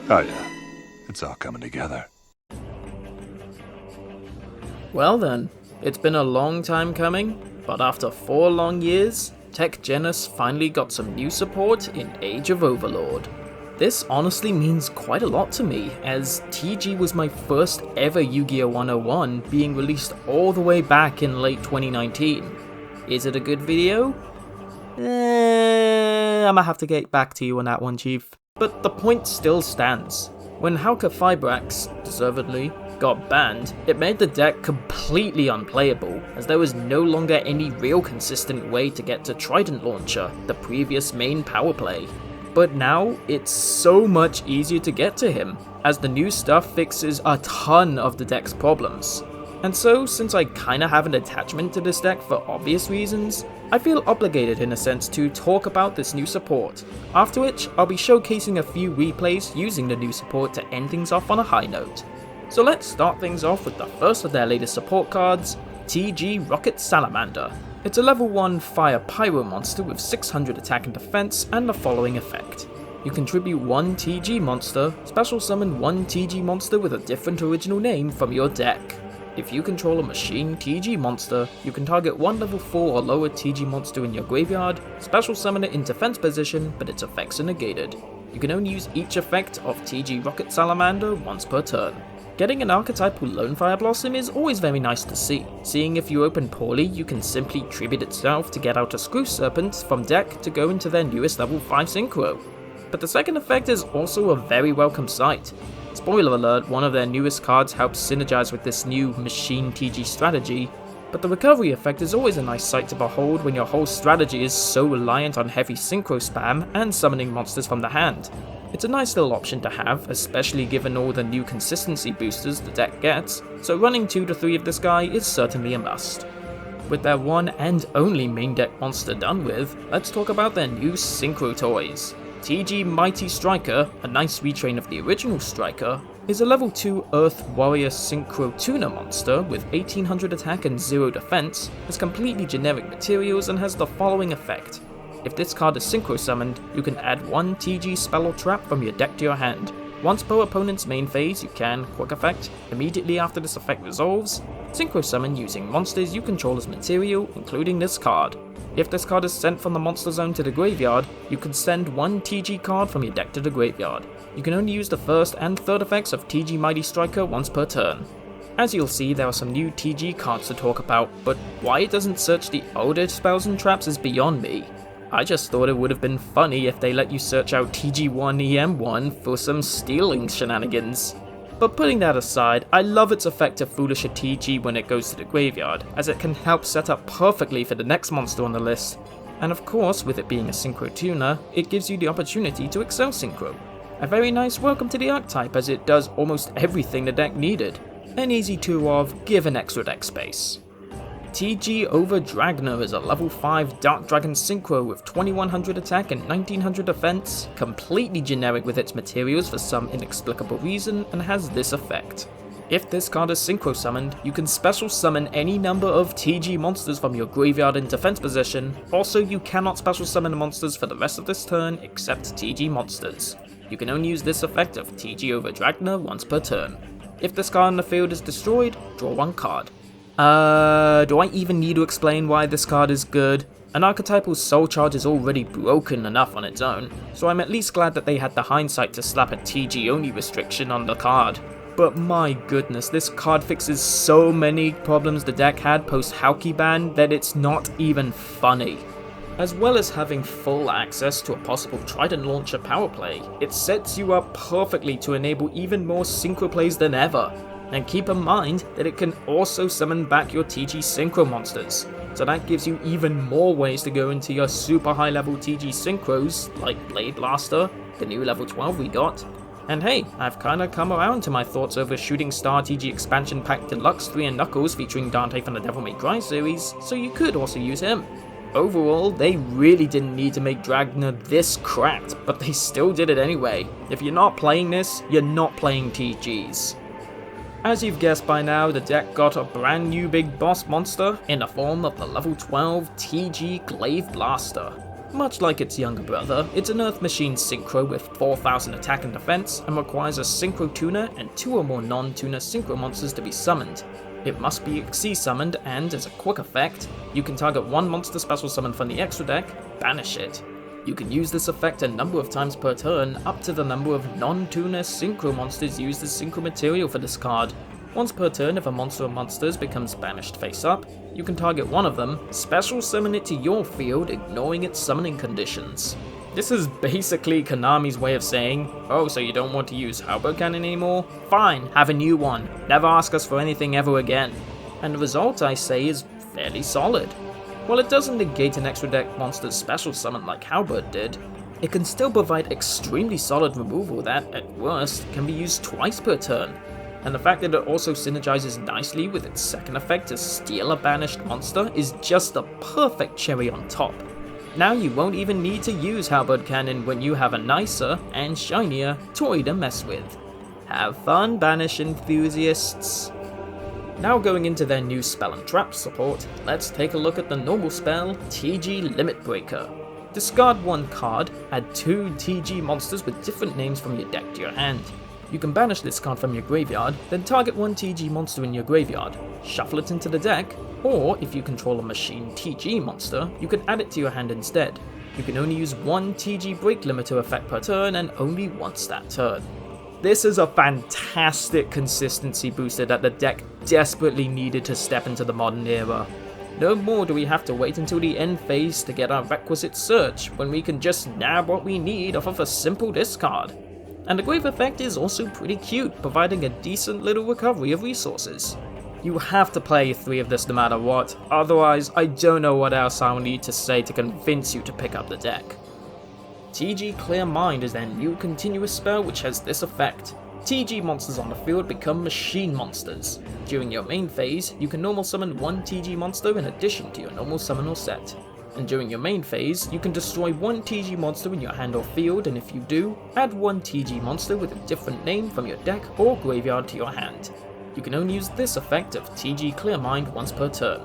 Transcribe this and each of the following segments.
Oh yeah, it's all coming together. Well then, it's been a long time coming, but after 4 long years, T.G.s finally got some new support in Age of Overlord. This honestly means quite a lot to me, as TG was my first ever Yu-Gi-Oh 101 being released all the way back in late 2019. Is it a good video? I'ma have to get back to you on that one, Chief. But the point still stands. When Halqifibrax, deservedly, got banned, it made the deck completely unplayable, as there was no longer any real consistent way to get to Trident Launcher, the previous main power play. But now, it's so much easier to get to him, as the new stuff fixes a ton of the deck's problems. And so, since I kinda have an attachment to this deck for obvious reasons, I feel obligated in a sense to talk about this new support, after which I'll be showcasing a few replays using the new support to end things off on a high note. So let's start things off with the first of their latest support cards, T.G. Rocket Salamander. It's a level 1 Fire Pyro monster with 600 attack and defense and the following effect. You contribute 1 TG monster, special summon 1 TG monster with a different original name from your deck. If you control a machine TG monster, you can target 1 level 4 or lower TG monster in your graveyard, special summon it in defense position, but its effects are negated. You can only use each effect of T.G. Rocket Salamander once per turn. Getting an archetypal Lone Fire Blossom is always very nice to see. Seeing if you open poorly, you can simply tribute itself to get out a Screw Serpent from deck to go into their newest level 5 Synchro. But the second effect is also a very welcome sight. Spoiler alert, one of their newest cards helps synergize with this new Machine TG strategy, but the recovery effect is always a nice sight to behold when your whole strategy is so reliant on heavy synchro spam and summoning monsters from the hand. It's a nice little option to have, especially given all the new consistency boosters the deck gets, so running 2 to 3 of this guy is certainly a must. With their one and only main deck monster done with, let's talk about their new Synchro toys. T.G. Mighty Striker, a nice retrain of the original Striker, is a level 2 Earth Warrior Synchro Tuner monster with 1800 attack and 0 defense, has completely generic materials and has the following effect. If this card is Synchro summoned, you can add 1 TG spell or trap from your deck to your hand. Once per opponent's main phase, you can, quick effect, immediately after this effect resolves, Synchro summon using monsters you control as material, including this card. If this card is sent from the monster zone to the graveyard, you can send 1 TG card from your deck to the graveyard. You can only use the first and third effects of TG Mighty Striker once per turn. As you'll see, there are some new TG cards to talk about, but why it doesn't search the older spells and traps is beyond me. I just thought it would have been funny if they let you search out TG1 EM1 for some stealing shenanigans. But putting that aside, I love its effect to foolish a TG when it goes to the graveyard, as it can help set up perfectly for the next monster on the list. And of course, with it being a Synchro tuner, it gives you the opportunity to excel Synchro. A very nice welcome to the archetype, as it does almost everything the deck needed. An easy 2 of give an extra deck space. T.G. Overdragner is a level 5 Dark Dragon Synchro with 2100 attack and 1900 defense, completely generic with its materials for some inexplicable reason, and has this effect. If this card is Synchro summoned, you can special summon any number of TG monsters from your graveyard in defense position. Also, you cannot special summon monsters for the rest of this turn except TG monsters. You can only use this effect of T.G. Overdragner once per turn. If this card on the field is destroyed, draw 1 card. Do I even need to explain why this card is good? An archetypal Soul Charge is already broken enough on its own, so I'm at least glad that they had the hindsight to slap a TG only restriction on the card. But my goodness, this card fixes so many problems the deck had post Halqi ban that it's not even funny. As well as having full access to a possible Trident Launcher power play, it sets you up perfectly to enable even more synchro plays than ever. And keep in mind that it can also summon back your TG Synchro monsters, so that gives you even more ways to go into your super high level TG Synchros, like Blade Blaster, the new level 12 we got. And hey, I've kinda come around to my thoughts over Shooting Star TG Expansion Pack Deluxe 3 and Knuckles featuring Dante from the Devil May Cry series, so you could also use him. Overall, they really didn't need to make Dragner this cracked, but they still did it anyway. If you're not playing this, you're not playing TGs. As you've guessed by now, the deck got a brand new big boss monster in the form of the level 12 TG Glaive Blaster. Much like its younger brother, it's an Earth Machine Synchro with 4000 attack and defense, and requires a Synchro Tuner and 2 or more non-tuner Synchro monsters to be summoned. It must be XC summoned, and as a quick effect, you can target one monster special summon from the extra deck, banish it. You can use this effect a number of times per turn, up to the number of non-tuner Synchro monsters used as Synchro material for this card. Once per turn, if a monster or monsters becomes banished face up, you can target one of them, special summon it to your field, ignoring its summoning conditions. This is basically Konami's way of saying, oh, so you don't want to use Halberd Cannon anymore? Fine, have a new one. Never ask us for anything ever again. And the result, I say, is fairly solid. While it doesn't negate an extra deck monster's special summon like Halberd did, it can still provide extremely solid removal that, at worst, can be used twice per turn. And the fact that it also synergizes nicely with its second effect to steal a banished monster is just the perfect cherry on top. Now you won't even need to use Halberd Cannon when you have a nicer and shinier toy to mess with. Have fun, Banish enthusiasts! Now going into their new spell and trap support, let's take a look at the normal spell, T.G. Limit Breaker. Discard one card, add 2 T.G. monsters with different names from your deck to your hand. You can banish this card from your graveyard, then target one T.G. monster in your graveyard, shuffle it into the deck, or if you control a machine T.G. monster, you can add it to your hand instead. You can only use one T.G. break limiter effect per turn and only once that turn. This is a fantastic consistency booster that the deck desperately needed to step into the modern era. No more do we have to wait until the end phase to get our requisite search, when we can just nab what we need off of a simple discard. And the grave effect is also pretty cute, providing a decent little recovery of resources. You have to play 3 of this no matter what, otherwise I don't know what else I'll need to say to convince you to pick up the deck. T.G. Clear Mind is their new continuous spell which has this effect. T.G. monsters on the field become machine monsters. During your main phase, you can normal summon one T.G. monster in addition to your normal summon or set. And during your main phase, you can destroy one T.G. monster in your hand or field, and if you do, add one T.G. monster with a different name from your deck or graveyard to your hand. You can only use this effect of T.G. Clear Mind once per turn.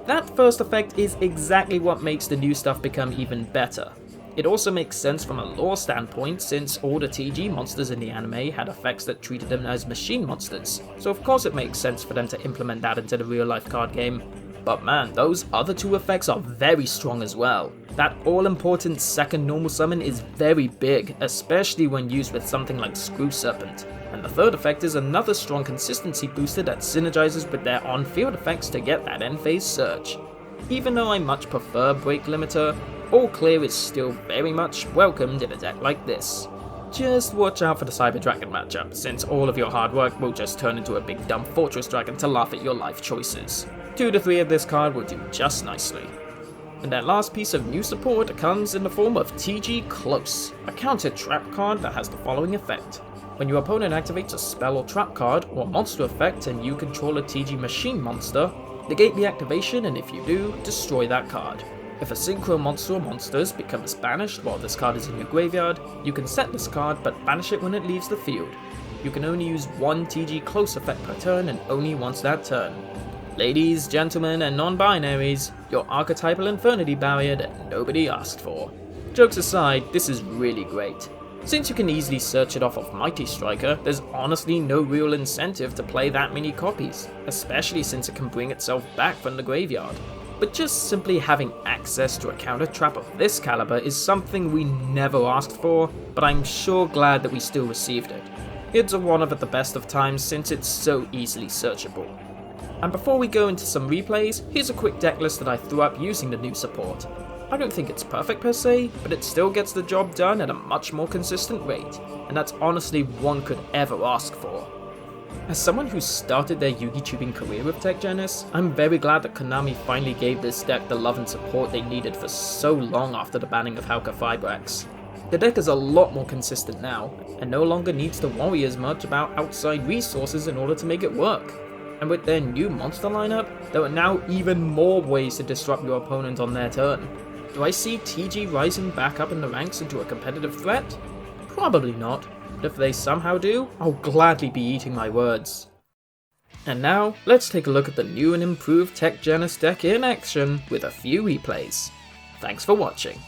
That first effect is exactly what makes the new stuff become even better. It also makes sense from a lore standpoint, since all the T.G. monsters in the anime had effects that treated them as machine monsters, so of course it makes sense for them to implement that into the real life card game. But man, those other 2 effects are very strong as well. That all-important second normal summon is very big, especially when used with something like Screw Serpent. And the third effect is another strong consistency booster that synergizes with their on-field effects to get that end phase search. Even though I much prefer Break Limiter, All Clear is still very much welcomed in a deck like this. Just watch out for the Cyber Dragon matchup, since all of your hard work will just turn into a big dumb Fortress Dragon to laugh at your life choices. 2 to 3 of this card will do just nicely. And that last piece of new support comes in the form of T.G. Close, a counter trap card that has the following effect. When your opponent activates a spell or trap card or monster effect and you control a T.G. machine monster, negate the activation, and if you do, destroy that card. If a synchro monster or monsters becomes banished while this card is in your graveyard, you can set this card but banish it when it leaves the field. You can only use one T.G. Close effect per turn and only once that turn. Ladies, gentlemen, and non-binaries, your archetypal Infernity barrier that nobody asked for. Jokes aside, this is really great. Since you can easily search it off of Mighty Striker, there's honestly no real incentive to play that many copies, especially since it can bring itself back from the graveyard. But just simply having access to a counter trap of this caliber is something we never asked for, but I'm sure glad that we still received it. It's a one-of at the best of times since it's so easily searchable. And before we go into some replays, here's a quick deck list that I threw up using the new support. I don't think it's perfect per se, but it still gets the job done at a much more consistent rate, and that's honestly one could ever ask for. As someone who started their Yugitubing career with T.G.s, I'm very glad that Konami finally gave this deck the love and support they needed for so long after the banning of Halqifibrax. The deck is a lot more consistent now, and no longer needs to worry as much about outside resources in order to make it work. And with their new monster lineup, there are now even more ways to disrupt your opponent on their turn. Do I see T.G. rising back up in the ranks into a competitive threat? Probably not, but if they somehow do, I'll gladly be eating my words. And now, let's take a look at the new and improved T.G.s deck in action with a few replays. Thanks for watching.